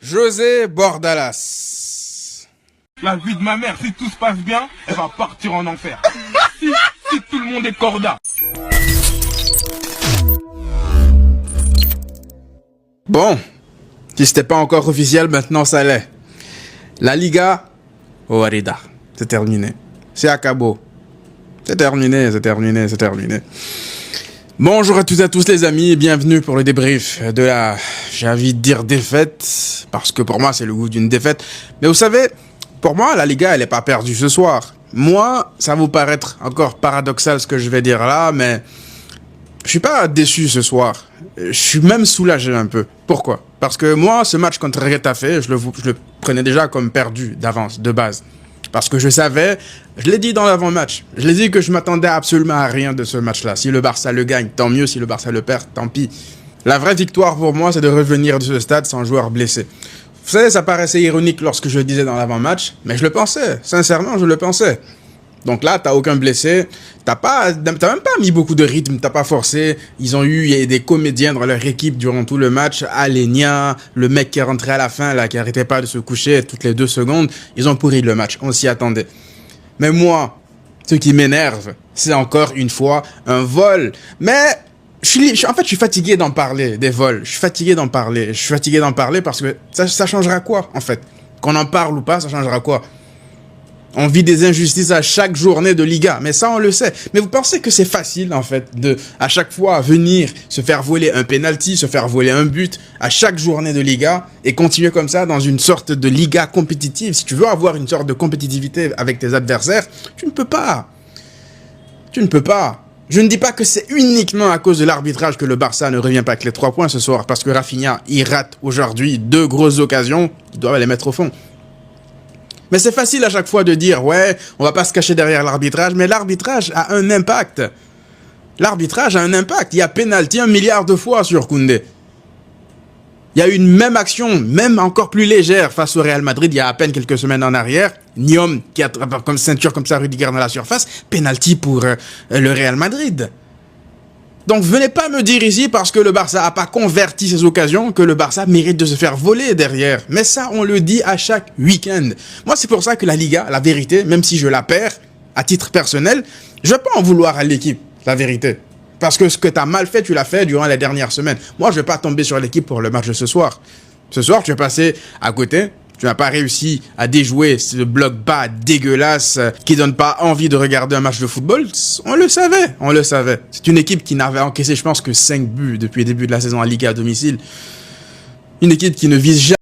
José Bordalas. La vie de ma mère, si tout se passe bien, elle va partir en enfer. Si tout le monde est corda. Bon, si c'était pas encore officiel, maintenant ça l'est. La Liga, Warida, c'est terminé. C'est à Cabo. C'est terminé. Bonjour à toutes et à tous les amis et bienvenue pour le débrief de la, j'ai envie de dire défaite, parce que pour moi c'est le goût d'une défaite. Mais vous savez, pour moi la Liga elle est pas perdue ce soir. Moi, ça va vous paraître encore paradoxal ce que je vais dire là, mais je suis pas déçu ce soir. Je suis même soulagé un peu. Pourquoi? Parce que moi, ce match contre Retafe, je le prenais déjà comme perdu d'avance, de base. Parce que je savais, je l'ai dit dans l'avant-match, je l'ai dit que je m'attendais absolument à rien de ce match-là. Si le Barça le gagne, tant mieux. Si le Barça le perd, tant pis. La vraie victoire pour moi, c'est de revenir de ce stade sans joueur blessé. Vous savez, ça paraissait ironique lorsque je le disais dans l'avant-match, mais je le pensais. Sincèrement, je le pensais. Donc là, t'as aucun blessé, t'as même pas mis beaucoup de rythme, t'as pas forcé. Ils ont eu des comédiens dans leur équipe durant tout le match. Alenia, le mec qui est rentré à la fin, là, qui arrêtait pas de se coucher toutes les 2 secondes. Ils ont pourri le match, on s'y attendait. Mais moi, ce qui m'énerve, c'est encore une fois un vol. Mais en fait, je suis fatigué d'en parler, des vols. Je suis fatigué d'en parler parce que ça changera quoi, en fait? Qu'on en parle ou pas, ça changera quoi? On vit des injustices à chaque journée de Liga, mais ça on le sait. Mais vous pensez que c'est facile en fait de à chaque fois venir se faire voler un penalty, se faire voler un but à chaque journée de Liga et continuer comme ça dans une sorte de Liga compétitive? Si tu veux avoir une sorte de compétitivité avec tes adversaires, tu ne peux pas. Tu ne peux pas. Je ne dis pas que c'est uniquement à cause de l'arbitrage que le Barça ne revient pas avec les 3 points ce soir, parce que Rafinha, il rate aujourd'hui 2 grosses occasions, il doit les mettre au fond. Mais c'est facile à chaque fois de dire, ouais, on va pas se cacher derrière l'arbitrage, mais l'arbitrage a un impact. L'arbitrage a un impact. Il y a pénalty 1 milliard de fois sur Koundé. Il y a une même action, même encore plus légère face au Real Madrid, il y a à peine quelques semaines en arrière. Niom qui attrape comme ceinture comme ça Rudiger dans la surface, pénalty pour le Real Madrid. Donc venez pas me dire ici parce que le Barça a pas converti ses occasions que le Barça mérite de se faire voler derrière. Mais ça, on le dit à chaque week-end. Moi, c'est pour ça que la Liga, la vérité, même si je la perds, à titre personnel, je vais pas en vouloir à l'équipe, la vérité. Parce que ce que tu as mal fait, tu l'as fait durant les dernières semaines. Moi, je vais pas tomber sur l'équipe pour le match de ce soir. Ce soir, tu es passé à côté. Tu n'as pas réussi à déjouer ce bloc bas dégueulasse qui donne pas envie de regarder un match de football. On le savait. C'est une équipe qui n'avait encaissé, je pense, que 5 buts depuis le début de la saison à Liga à domicile. Une équipe qui ne vise jamais